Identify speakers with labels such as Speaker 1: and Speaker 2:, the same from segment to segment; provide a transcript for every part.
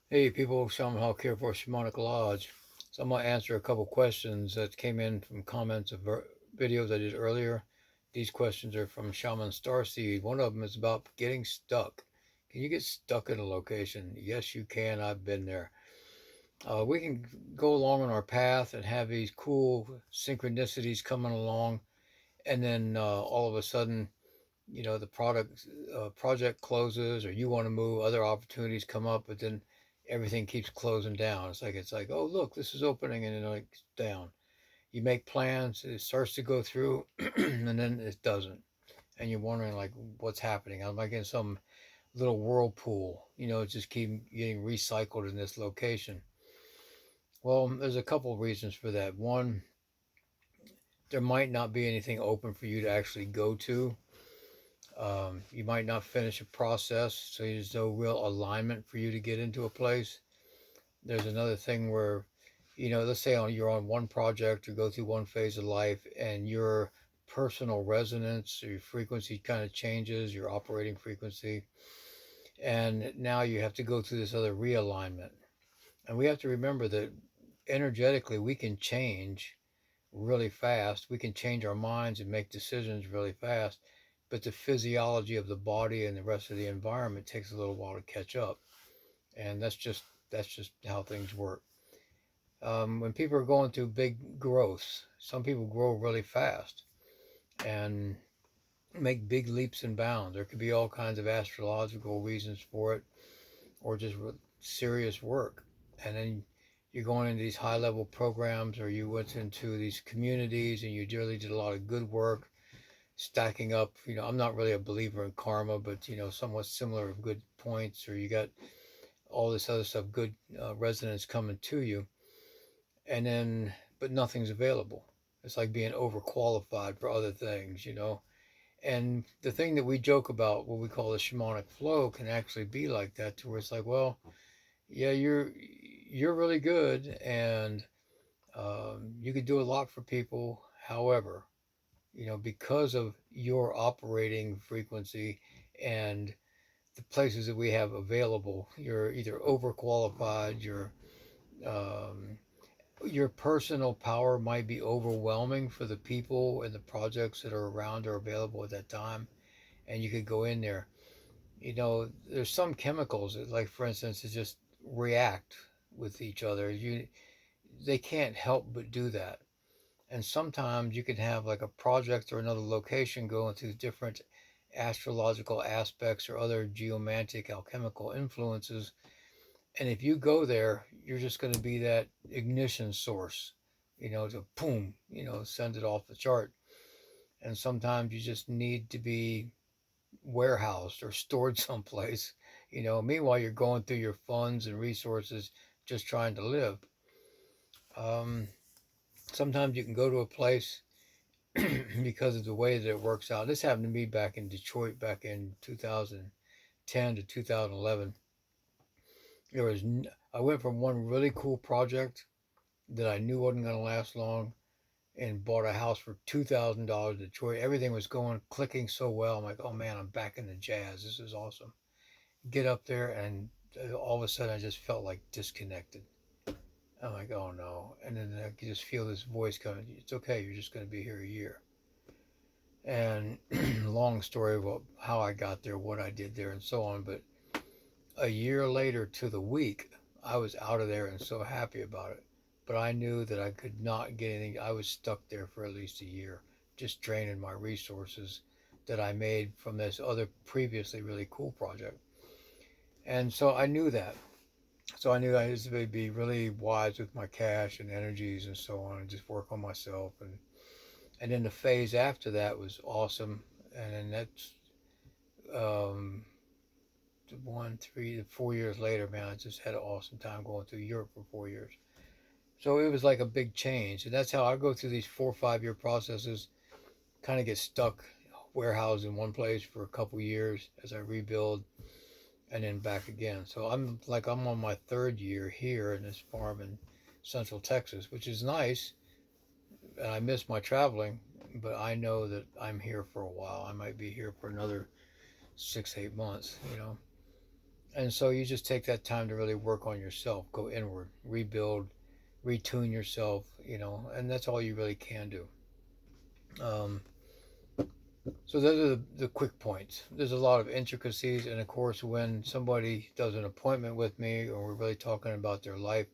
Speaker 1: Hey people, Shaman here for Shamanic Lodge. So I'm going to answer a couple questions that came in from comments of videos I did earlier. These questions are from Shaman Starseed. One of them is about getting stuck. Can you get stuck in a location? Yes, you can. I've been there. We can go along on our path and have these cool synchronicities coming along, and then all of a sudden, the project closes, or you want to move, other opportunities come up, but then everything keeps closing down. It's like, oh look, this is opening, and then like down. You make plans, it starts to go through, and then it doesn't, and you're wondering like what's happening. I'm like in some little whirlpool, just keep getting recycled in this location. Well, there's a couple of reasons for that. One, there might not be anything open for you to actually go to. You might not finish a process, so there's no real alignment for you to get into a place. There's another thing where, let's say you're on one project or go through one phase of life, and your personal resonance or your frequency kind of changes, your operating frequency, and now you have to go through this other realignment. And we have to remember that energetically we can change really fast. We can change our minds and make decisions really fast, but the physiology of the body and the rest of the environment takes a little while to catch up, and that's just how things work. When people are going through big growths, some people grow really fast and make big leaps and bounds. There could be all kinds of astrological reasons for it, or just serious work. And then you're going into these high level programs, or you went into these communities and you really did a lot of good work stacking up. I'm not really a believer in karma, but somewhat similar good points, or you got all this other stuff, good resonance coming to you, and then but nothing's available. It's like being overqualified for other things. And the thing that we joke about, what we call the shamanic flow, can actually be like that, to where it's like, well, yeah, you're really good, and you could do a lot for people. However, because of your operating frequency and the places that we have available, you're either overqualified, um, your personal power might be overwhelming for the people and the projects that are around or available at that time, and you could go in there. There's some chemicals that, like for instance, that just react with each other. They can't help but do that. And sometimes you can have like a project or another location going through different astrological aspects or other geomantic alchemical influences. And if you go there, you're just going to be that ignition source, to boom, send it off the chart. And sometimes you just need to be warehoused or stored someplace. Meanwhile, you're going through your funds and resources just trying to live. Um, Sometimes you can go to a place because of the way that it works out. This happened to me back in Detroit back in 2010 to 2011. I went from one really cool project that I knew wasn't going to last long, and bought a house for $2,000 in Detroit. Everything was going clicking so well. I'm like, oh man, I'm back in the jazz. This is awesome. Get up there, and all of a sudden I just felt like disconnected. I'm like, oh no. And then I could just feel this voice coming. It's okay. You're just going to be here a year. And long story about how I got there, what I did there, and so on. But a year later to the week, I was out of there and so happy about it. But I knew that I could not get anything. I was stuck there for at least a year, just draining my resources that I made from this other previously really cool project. And so I knew that. So I knew I just would be really wise with my cash and energies and so on, and just work on myself. And then the phase after that was awesome. And then that's um, 4 years later, man, I just had an awesome time going through Europe for 4 years. So it was like a big change. And that's how I go through these 4 or 5 year processes, kind of get stuck warehoused in one place for a couple years as I rebuild, and then back again. So I'm on my third year here in this farm in Central Texas, which is nice. And I miss my traveling, but I know that I'm here for a while. I might be here for another 6, 8 months. And so you just take that time to really work on yourself, go inward, rebuild, retune yourself, and that's all you really can do. Um, so those are the quick points. There's a lot of intricacies, and of course, when somebody does an appointment with me, or we're really talking about their life,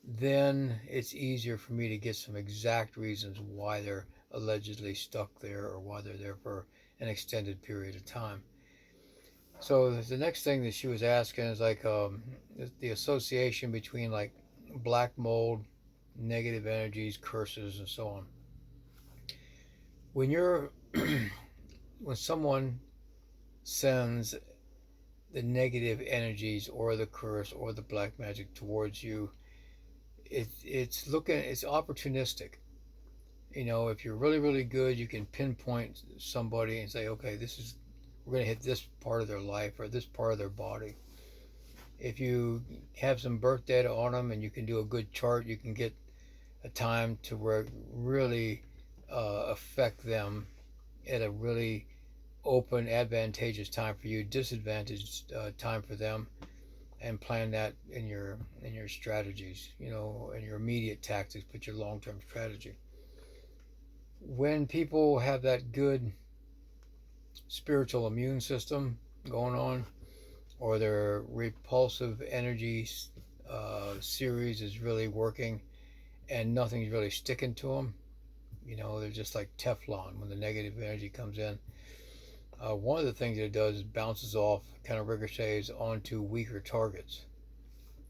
Speaker 1: then it's easier for me to get some exact reasons why they're allegedly stuck there or why they're there for an extended period of time. So the next thing that she was asking is like the association between like black mold, negative energies, curses, and so on. When you're when someone sends the negative energies or the curse or the black magic towards you, it's opportunistic. If you're really really good, you can pinpoint somebody and say, okay, we're going to hit this part of their life or this part of their body. If you have some birth data on them and you can do a good chart, you can get a time to where really affect them at a really open, advantageous time for you, disadvantaged time for them, and plan that in your strategies, in your immediate tactics, but your long term strategy. When people have that good spiritual immune system going on, or their repulsive energy series is really working, and nothing's really sticking to them, they're just like Teflon when the negative energy comes in. One of the things that it does is bounces off, kind of ricochets onto weaker targets,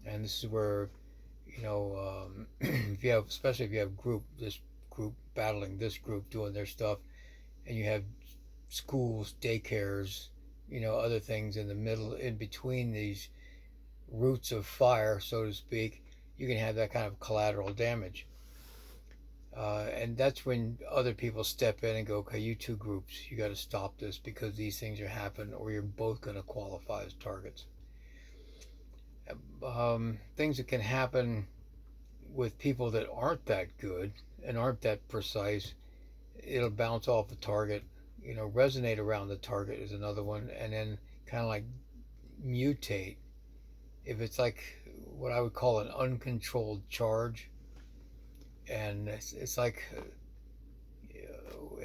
Speaker 1: and this is where if you have, especially if you have this group battling this group doing their stuff, and you have schools, daycares, other things in the middle, in between these roots of fire, so to speak, you can have that kind of collateral damage. And that's when other people step in and go, okay, you two groups, you got to stop this because these things are happening, or you're both going to qualify as targets. Things that can happen with people that aren't that good and aren't that precise, it'll bounce off the target, resonate around the target is another one, and then kind of like mutate. If it's like what I would call an uncontrolled charge, and it's like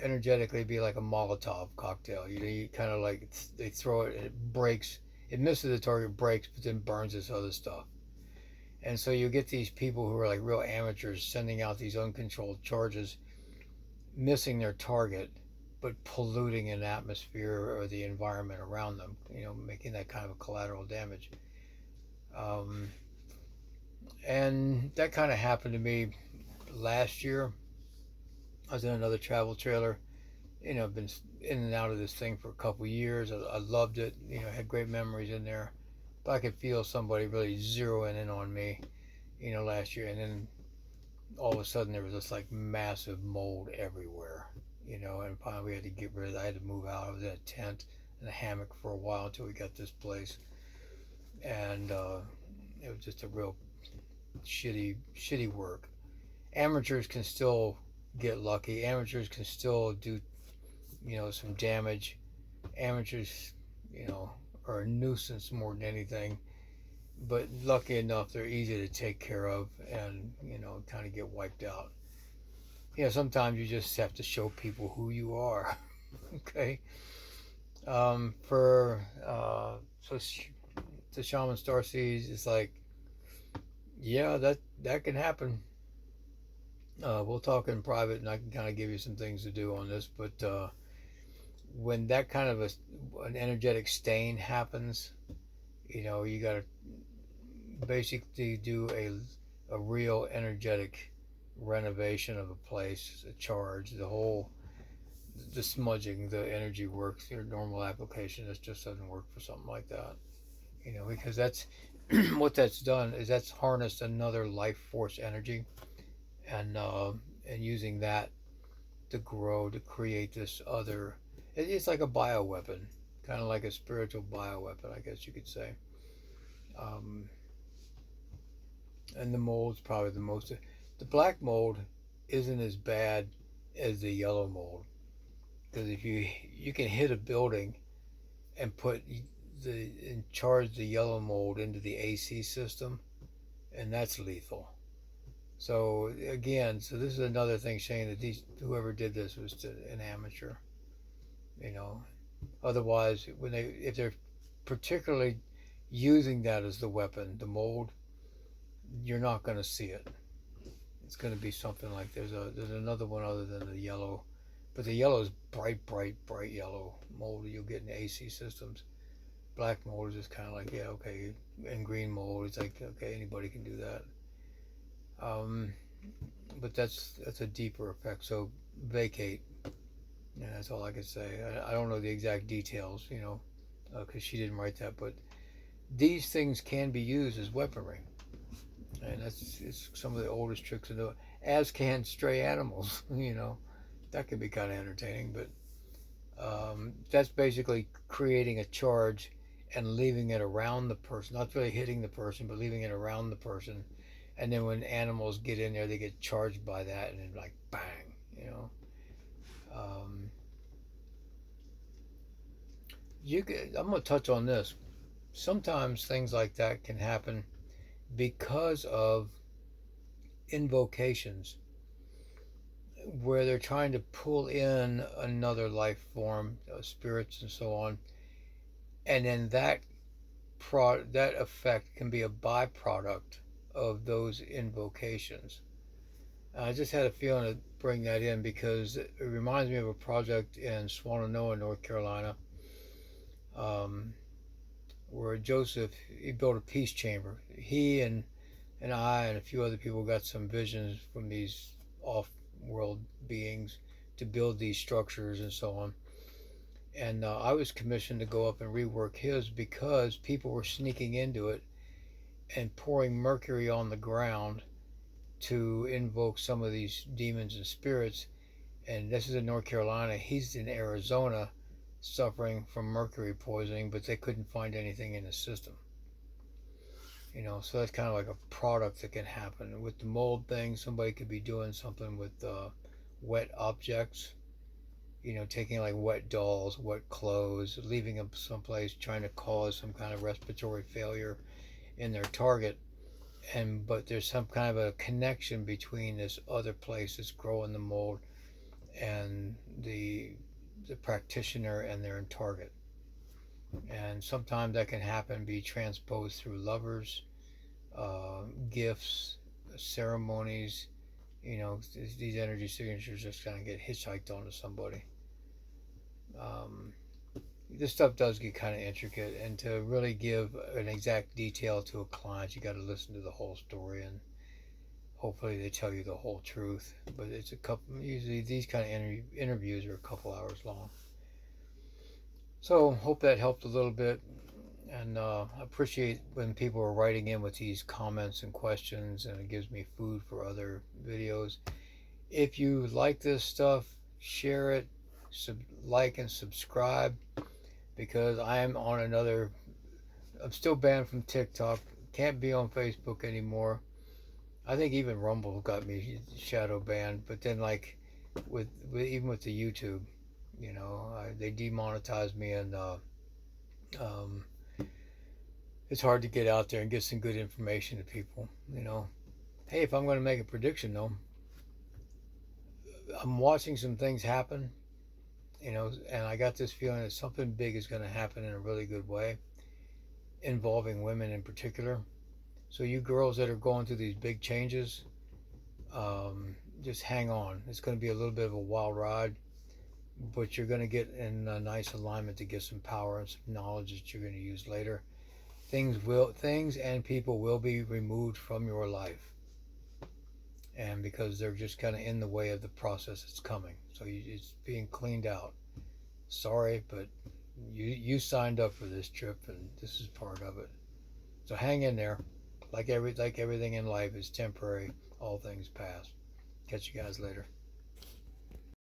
Speaker 1: energetically be like a Molotov cocktail. You kind of like they throw it and it breaks. It misses the target, breaks, but then burns this other stuff. And so you get these people who are like real amateurs sending out these uncontrolled charges, missing their target, but polluting an atmosphere or the environment around them. Making that kind of a collateral damage. Um, and that kind of happened to me last year. I was in another travel trailer. I've been in and out of this thing for a couple years. I loved it. Had great memories in there. But I could feel somebody really zeroing in on me, last year. And then all of a sudden there was this like massive mold everywhere, and finally we had to get rid of it. I had to move out. I was in a tent and a hammock for a while until we got this place. And it was just a real shitty work. Amateurs can still get lucky. Amateurs can still do, some damage. Amateurs, you know, are a nuisance more than anything. But lucky enough, they're easy to take care of and, kind of get wiped out. Sometimes you just have to show people who you are. Okay. So the Shaman Starseed is like, yeah, that can happen. We'll talk in private, and I can kind of give you some things to do on this. But when that kind of an energetic stain happens, you got to basically do a real energetic renovation of a place, a charge, the smudging, the energy works. Your normal application, this just doesn't work for something like that. Because that's what that's done is that's harnessed another life force energy, and using that to grow, to create this other. It's like a bioweapon, kind of like a spiritual bioweapon, I guess you could say. Um, and the mold's probably the most. The black mold isn't as bad as the yellow mold, because if you can hit a building and put and charge the yellow mold into the AC system, and that's lethal. So again, so this is another thing saying that these whoever did this was an amateur. You know, otherwise when they if they're particularly using that as the weapon, the mold, you're not going to see it. It's going to be something like there's another one other than the yellow, but the yellow is bright yellow mold you'll get in the AC systems. Black mold is just kind of like, yeah, okay, and green mold it's like, okay, anybody can do that. Um, but that's a deeper effect. So vacate. Yeah, that's all I can say. I don't know the exact details, because she didn't write that. But these things can be used as weaponry, and that's it's some of the oldest tricks in the. As can stray animals. That can be kind of entertaining. But that's basically creating a charge and leaving it around the person, not really hitting the person, but leaving it around the person. And then when animals get in there, they get charged by that, and then like bang. Um, I'm going to touch on this. Sometimes things like that can happen because of invocations, where they're trying to pull in another life form, spirits and so on, and then that effect can be a byproduct of those invocations. I just had a feeling to bring that in because it reminds me of a project in Swannanoa, North Carolina, um, where Joseph he built a peace chamber. He and I and a few other people got some visions from these off-world beings to build these structures and so on. And I was commissioned to go up and rework his because people were sneaking into it and pouring mercury on the ground to invoke some of these demons and spirits. And this is in North Carolina. He's in Arizona suffering from mercury poisoning, but they couldn't find anything in his system. So that's kind of like a product that can happen. With the mold thing, somebody could be doing something with wet objects, taking like wet dolls, wet clothes, leaving them someplace, trying to cause some kind of respiratory failure in their target. But there's some kind of a connection between this other place that's growing the mold and the practitioner and their target. And sometimes that can happen, be transposed through lovers, gifts, ceremonies. These energy signatures just kind of get hitchhiked onto somebody. Um, this stuff does get kind of intricate, and to really give an exact detail to a client, you got to listen to the whole story, and hopefully they tell you the whole truth. But it's a couple. Usually, these kind of interviews are a couple hours long. So hope that helped a little bit, and I appreciate when people are writing in with these comments and questions, and it gives me food for other videos. If you like this stuff, share it, like and subscribe, because I am on I'm still banned from TikTok, can't be on Facebook anymore. I think even Rumble got me shadow banned, but then like even with the YouTube, they demonetized me, and um, it's hard to get out there and get some good information to people. Hey, if I'm going to make a prediction though, I'm watching some things happen, and I got this feeling that something big is going to happen in a really good way, involving women in particular. So you girls that are going through these big changes, just hang on. It's going to be a little bit of a wild ride, but you're going to get in a nice alignment to get some power and some knowledge that you're going to use later. Things and people will be removed from your life, and because they're just kind of in the way of the process that's coming. So it's being cleaned out. Sorry, but you signed up for this trip, and this is part of it. So hang in there. Like everything in life is temporary. All things pass. Catch you guys later.